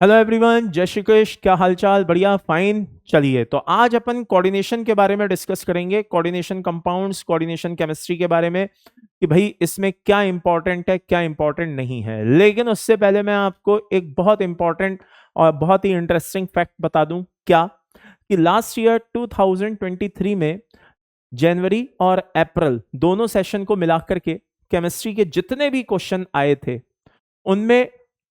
Hello everyone, जय श्री कृष्ण। क्या हालचाल? बढ़िया, फाइन। चलिए, तो आज अपन कोऑर्डिनेशन के बारे में डिस्कस करेंगे। कोऑर्डिनेशन कंपाउंड्स, कोऑर्डिनेशन केमिस्ट्री के बारे में कि भाई इसमें क्या इंपॉर्टेंट है, क्या इंपॉर्टेंट नहीं है। लेकिन उससे पहले मैं आपको एक बहुत इंपॉर्टेंट और बहुत ही इंटरेस्टिंग फैक्ट बता दूं। क्या कि लास्ट ईयर 2023 में जनवरी और अप्रैल दोनों सेशन को मिलाकर के केमिस्ट्री के जितने भी क्वेश्चन आए थे उनमें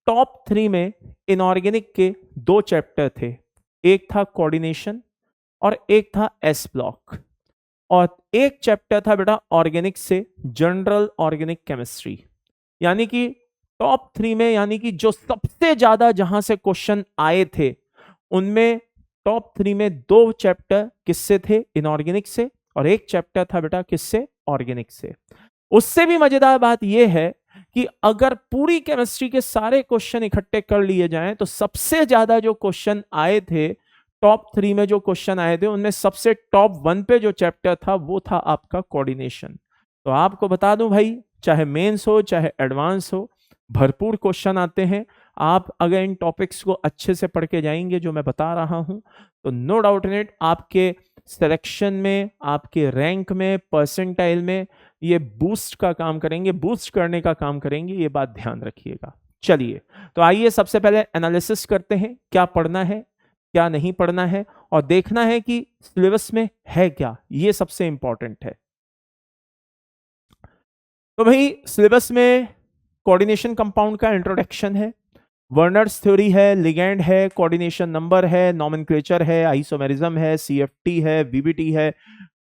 टॉप 3 में इनऑर्गेनिक के 2 चैप्टर थे। एक था कोऑर्डिनेशन और एक था एस ब्लॉक, और एक चैप्टर था बेटा ऑर्गेनिक से जनरल ऑर्गेनिक केमिस्ट्री। यानी कि टॉप 3 में, यानी कि जो सबसे ज्यादा जहां से क्वेश्चन आए थे उनमें टॉप 3 में 2 चैप्टर किससे थे? इनऑर्गेनिक से, और एक चैप्टर था बेटा किससे? ऑर्गेनिक से। उससे भी मजेदार बात यह है कि अगर पूरी केमिस्ट्री के सारे क्वेश्चन इकट्ठे कर लिए जाएं तो सबसे ज्यादा जो क्वेश्चन आए थे, टॉप 3 में जो क्वेश्चन आए थे उनमें सबसे टॉप 1 पे जो चैप्टर था वो था आपका कोऑर्डिनेशन। तो आपको बता दूं भाई, चाहे मेंस हो चाहे एडवांस हो, भरपूर क्वेश्चन आते हैं। आप अगर इन टॉपिक्स को अच्छे से पढ़ के जाएंगे जो मैं बता रहा हूं, तो नो डाउट इन इट आपके सिलेक्शन में, आपके रैंक में, परसेंटाइल में ये बूस्ट का काम करेंगे, बूस्ट करने का काम करेंगे। ये बात ध्यान रखिएगा। चलिए, तो आइए सबसे पहले एनालिसिस करते हैं, क्या पढ़ना है क्या नहीं पढ़ना है, और देखना है कि सिलेबस में है क्या। ये सबसे इंपॉर्टेंट है। तो भाई सिलेबस में कोऑर्डिनेशन कंपाउंड का इंट्रोडक्शन है, वर्नर्स थ्योरी है, लिगैंड है, कोऑर्डिनेशन नंबर है, नॉमेनक्लेचर है, आइसोमेरिज्म है, सीएफटी है, वीबीटी है,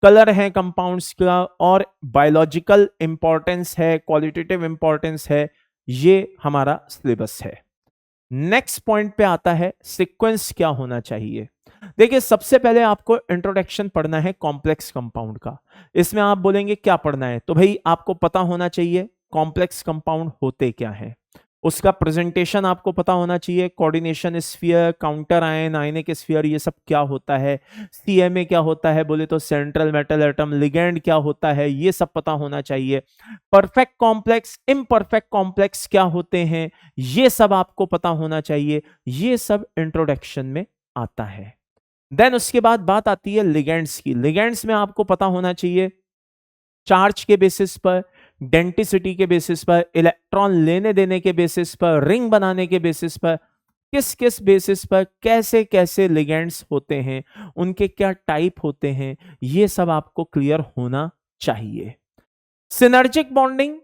कलर है कंपाउंड्स का, और बायोलॉजिकल इंपॉर्टेंस है, क्वालिटेटिव इंपॉर्टेंस है। ये हमारा सिलेबस है। नेक्स्ट पॉइंट पे आता है सीक्वेंस क्या होना चाहिए। देखिए, सबसे पहले आपको इंट्रोडक्शन पढ़ना है कॉम्प्लेक्स कंपाउंड का। इसमें आप बोलेंगे क्या पढ़ना है, तो भाई आपको पता होना चाहिए कॉम्प्लेक्स कंपाउंड होते क्या है, उसका प्रेजेंटेशन आपको पता होना चाहिए। कोऑर्डिनेशन स्फीयर, काउंटर आयन, आयनिक स्फीयर, ये सब क्या होता है। सीएमए क्या होता है बोले तो सेंट्रल मेटल एटम। लिगैंड क्या होता है, ये सब पता होना चाहिए। परफेक्ट कॉम्प्लेक्स, इम्परफेक्ट कॉम्प्लेक्स क्या होते हैं, ये सब आपको पता होना चाहिए। ये सब इंट्रोडक्शन में आता है। देन उसके बाद बात आती है लिगेंड्स की। लिगेंड्स में आपको पता होना चाहिए चार्ज के बेसिस पर, डेंसिटी के बेसिस पर, इलेक्ट्रॉन लेने देने के बेसिस पर, रिंग बनाने के बेसिस पर, किस किस बेसिस पर कैसे कैसे लिगेंड्स होते हैं, उनके क्या टाइप होते हैं, ये सब आपको क्लियर होना चाहिए। सिनर्जिक बॉन्डिंग,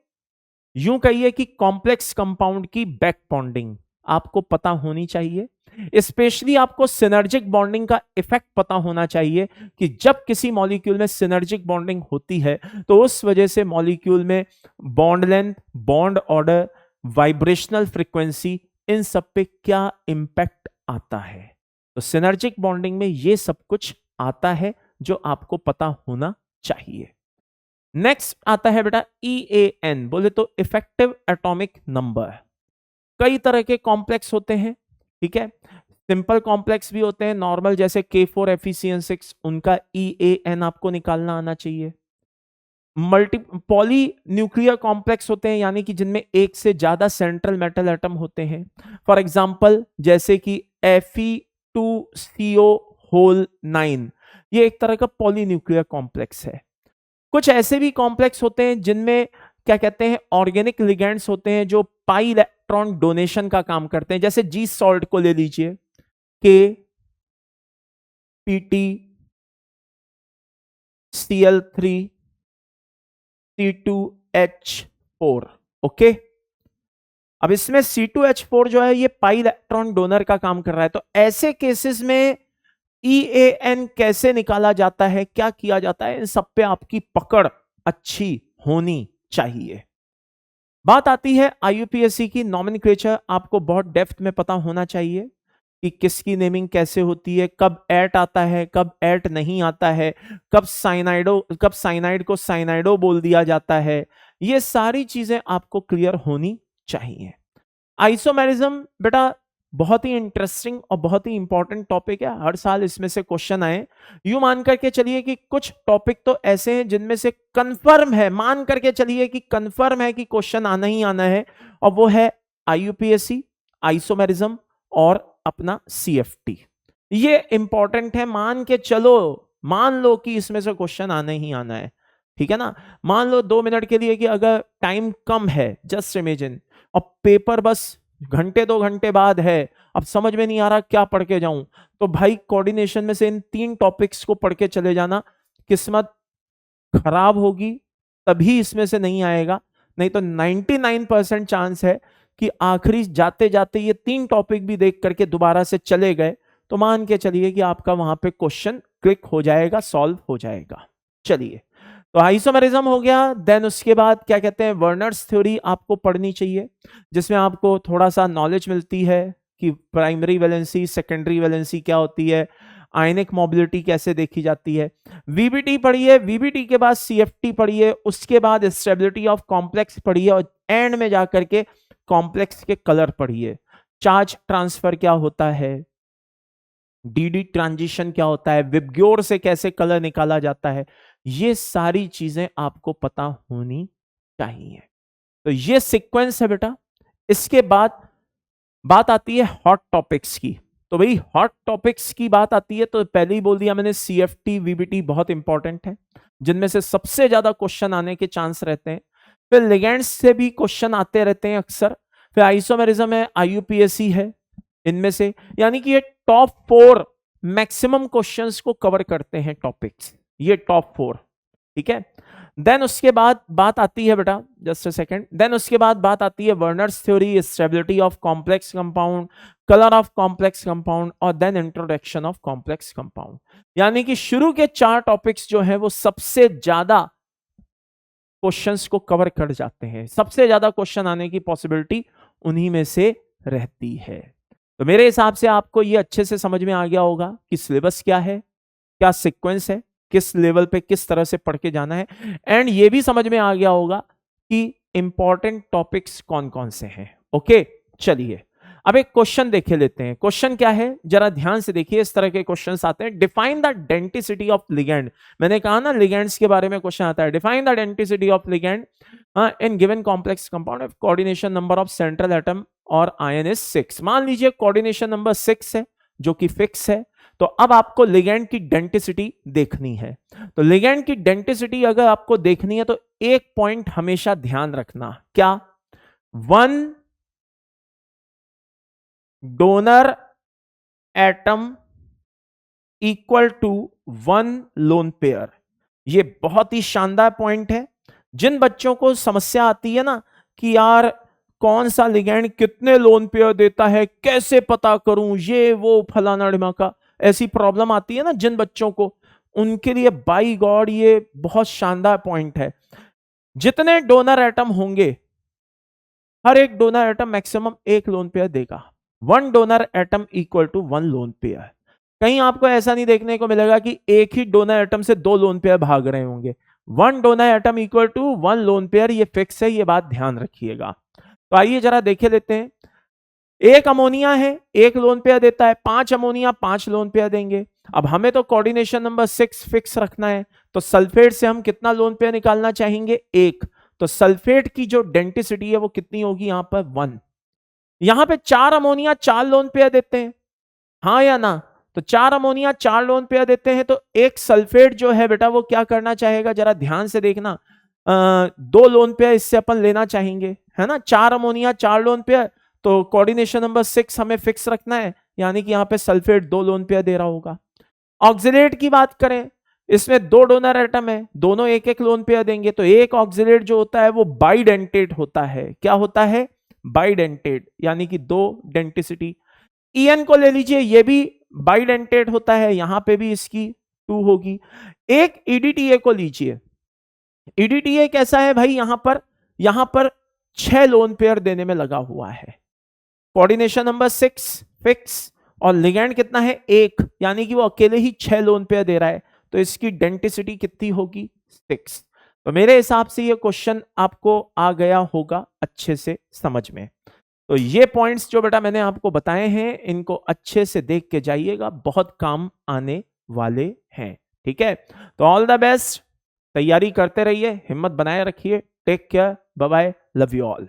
यूं कहिए कि कॉम्प्लेक्स कंपाउंड की बैक बॉन्डिंग आपको पता होनी चाहिए। स्पेशली आपको सिनर्जिक बॉन्डिंग का इफेक्ट पता होना चाहिए कि जब किसी मॉलिक्यूल में सिनर्जिक बॉन्डिंग होती है तो उस वजह से मॉलिक्यूल में bond length, bond order, vibrational frequency, इन सब पे क्या इंपैक्ट आता है। तो सिनर्जिक बॉन्डिंग में ये सब कुछ आता है जो आपको पता होना चाहिए। नेक्स्ट आता है बेटा EAN, बोले तो इफेक्टिव एटॉमिक नंबर। कई तरह के कॉम्प्लेक्स होते हैं, ठीक है। सिंपल कॉम्प्लेक्स भी होते हैं, नॉर्मल जैसे K4FeCN6, उनका EAN आपको निकालना आना चाहिए। मल्टी पॉली न्यूक्लियर कॉम्प्लेक्स होते हैं, यानी कि जिनमें एक से ज्यादा सेंट्रल मेटल एटम होते हैं। फॉर एग्जांपल जैसे कि Fe2CO9, ये एक तरह का पॉली न्यूक्लियर कॉम्प्लेक्स है। कुछ ऐसे भी कॉम्प्लेक्स होते हैं जिनमें क्या कहते हैं, ऑर्गेनिक लिगेंड्स होते हैं जो पाई इलेक्ट्रॉन डोनेशन का काम करते हैं। जैसे जी सॉल्ट को ले लीजिए, KPtCl3C2H4। ओके, अब इसमें C2H4 जो है ये पाई इलेक्ट्रॉन डोनर का काम कर रहा है। तो ऐसे केसेस में EAN कैसे निकाला जाता है, क्या किया जाता है, इन सब पे आपकी पकड़ अच्छी होनी चाहिए। बात आती है IUPAC की। नॉमेनक्लेचर आपको बहुत डेप्थ में पता होना चाहिए कि किसकी नेमिंग कैसे होती है, कब एट आता है, कब एट नहीं आता है, कब साइनाइड को साइनाइडो बोल दिया जाता है। ये सारी चीजें आपको क्लियर होनी चाहिए। आइसोमेरिज्म बेटा बहुत ही इंटरेस्टिंग और बहुत ही इंपॉर्टेंट टॉपिक है, हर साल इसमें से क्वेश्चन आए। यू मान करके चलिए कि कुछ टॉपिक तो ऐसे हैं जिनमें से कंफर्म है, मान करके चलिए कि कंफर्म है कि क्वेश्चन आना ही आना है, और वो है IUPAC, आइसोमेरिज्म और अपना CFT। ये इंपॉर्टेंट है, मान लो कि इसमें से क्वेश्चन आना ही आना है, ठीक है ना। मान लो 2 मिनट के लिए कि अगर टाइम कम है, जस्ट इमेजिन, और पेपर बस घंटे 2 घंटे बाद है, अब समझ में नहीं आ रहा क्या पढ़ के जाऊं, तो भाई कोऑर्डिनेशन में से इन 3 टॉपिक्स को पढ़ के चले जाना। किस्मत खराब होगी तभी इसमें से नहीं आएगा, नहीं तो 99% चांस है कि आखिरी जाते जाते ये 3 टॉपिक भी देख करके दोबारा से चले गए तो मान के चलिए कि आपका वहां पे क्वेश्चन क्लिक हो जाएगा, सॉल्व हो जाएगा। चलिए, तो आइसोमेरिज्म हो गया। देन उसके बाद क्या कहते हैं, वर्नर्स थ्योरी आपको पढ़नी चाहिए, जिसमें आपको थोड़ा सा नॉलेज मिलती है कि प्राइमरी वैलेंसी, सेकेंडरी वैलेंसी क्या होती है, आयनिक मोबिलिटी कैसे देखी जाती है। वीबीटी पढ़िए, वीबीटी के बाद CFT पढ़िए, उसके बाद स्टेबिलिटी ऑफ कॉम्प्लेक्स पढ़िए, और एंड में जाकर के कॉम्प्लेक्स के कलर पढ़िए। चार्ज ट्रांसफर क्या होता है, DD ट्रांजिशन क्या होता है, विबग्योर से कैसे कलर निकाला जाता है, ये सारी चीजें आपको पता होनी चाहिए। तो ये सीक्वेंस है बेटा। इसके बाद बात आती है हॉट टॉपिक्स की। तो भाई हॉट टॉपिक्स की बात आती है तो पहले ही बोल दिया मैंने, CFT VBT बहुत इंपॉर्टेंट है, जिनमें से सबसे ज्यादा क्वेश्चन आने के चांस रहते हैं। फिर लिगेंड्स से भी क्वेश्चन आते रहते हैं अक्सर। फिर आइसोमेरिज्म है, IUPAC है, इनमें से, यानी कि ये टॉप 4 मैक्सिमम क्वेश्चंस को कवर करते हैं टॉपिक्स, ये टॉप 4, ठीक है। देन उसके बाद बात आती है बेटा, जस्ट अ सेकंड, देन उसके बाद बात आती है Werner's theory, stability of complex compound, colour of complex compound, और then introduction of complex compound. यानी कि शुरू के 4 टॉपिक्स जो है वो सबसे ज्यादा क्वेश्चंस को कवर कर जाते हैं, सबसे ज्यादा क्वेश्चन आने की पॉसिबिलिटी उन्हीं में से रहती है। तो मेरे हिसाब से आपको ये अच्छे से समझ में आ गया होगा कि सिलेबस क्या है, क्या सीक्वेंस है, किस लेवल पे किस तरह से पढ़ के जाना है, एंड ये भी समझ में आ गया होगा कि इंपॉर्टेंट टॉपिक्स कौन कौन से हैं। ओके, चलिए अब एक क्वेश्चन देखे लेते हैं। क्वेश्चन क्या है जरा ध्यान से देखिए, इस तरह के क्वेश्चंस आते हैं। Define the denticity of ligand. मैंने कहा ना लिगेंड्स के बारे में क्वेश्चन आता है। Define the denticity of ligand in given complex compound of coordination number of central atom और आयन इज 6। मान लीजिए कोऑर्डिनेशन नंबर 6 है जो कि फिक्स है। तो अब आपको लिगेंड की डेंटिसिटी देखनी है। तो लिगेंड की डेंटिसिटी अगर आपको देखनी है तो एक पॉइंट हमेशा ध्यान रखना, क्या, 1 donor atom equal to 1 lone pair. ये बहुत ही शानदार पॉइंट है। जिन बच्चों को समस्या आती है ना कि यार कौन सा लिगेंड कितने लोन पेयर देता है, कैसे पता करूं, ये वो फलाना ढिमाका, ऐसी प्रॉब्लम आती है ना जिन बच्चों को, उनके लिए बाय गॉड ये बहुत शानदार पॉइंट है। जितने डोनर एटम होंगे हर एक donor atom maximum 1 lone pair देगा। 1 donor atom equal to 1 lone pair. कहीं आपको ऐसा नहीं देखने को मिलेगा कि एक ही डोनर एटम से 2 लोन पेयर भाग रहे होंगे। 1 donor atom equal to 1 lone pair, ये फिक्स है, ये बात ध्यान रखिएगा। तो आइए जरा देखे लेते हैं। एक अमोनिया है, 1 लोन पेयर देता है, 5 अमोनिया 5 लोन पेयर देंगे। अब हमें तो कोऑर्डिनेशन नंबर 6 फिक्स रखना है, तो सल्फेट से हम कितना लोन पेयर निकालना चाहेंगे, 1। तो सल्फेट की जो डेंटिसिटी है वो कितनी होगी, यहां पर 1। यहां पे 4 अमोनिया 4 लोन पेयर देते हैं, हाँ या ना, तो 4 अमोनिया 4 लोन पेयर देते हैं, तो एक सल्फेट जो है बेटा वो क्या करना चाहेगा, जरा ध्यान से देखना, 2 लोन पेयर इससे अपन लेना चाहेंगे, है ना। 4 अमोनिया 4 लोन पेयर, तो कोऑर्डिनेशन नंबर 6 हमें फिक्स रखना है, यानी कि यहां पे सल्फेट 2 लोन पेयर दे रहा होगा। ऑक्सिलेट की बात करें, इसमें 2 डोनर एटम है, दोनों 1-1 लोन पेयर देंगे, तो एक ऑक्सिलेट जो होता है वो बाइडेंटेट होता है। क्या होता है, बाइडेंटेट, यानी कि 2 डेंटिसिटी। EN को ले लीजिए, ये भी बाइडेंटेट होता है, यहां पे भी इसकी 2 होगी। एक EDTA को लीजिए, EDTA कैसा है भाई, यहां पर 6 लोन पेयर देने में लगा हुआ है। कोऑर्डिनेशन नंबर 6 फिक्स, और लिगेंड कितना है, 1, यानी कि वो अकेले ही 6 लोन पेयर दे रहा है, तो इसकी डेंटिसिटी कितनी होगी, 6। तो मेरे हिसाब से ये क्वेश्चन आपको आ गया होगा अच्छे से समझ में। तो ये पॉइंट्स जो बेटा मैंने आपको बताए हैं, इनको अच्छे से देख के जाइएगा, बहुत काम आने वाले हैं, ठीक है। तो ऑल द बेस्ट, तैयारी करते रहिए, हिम्मत बनाए रखिए, take care, bye bye, love you all.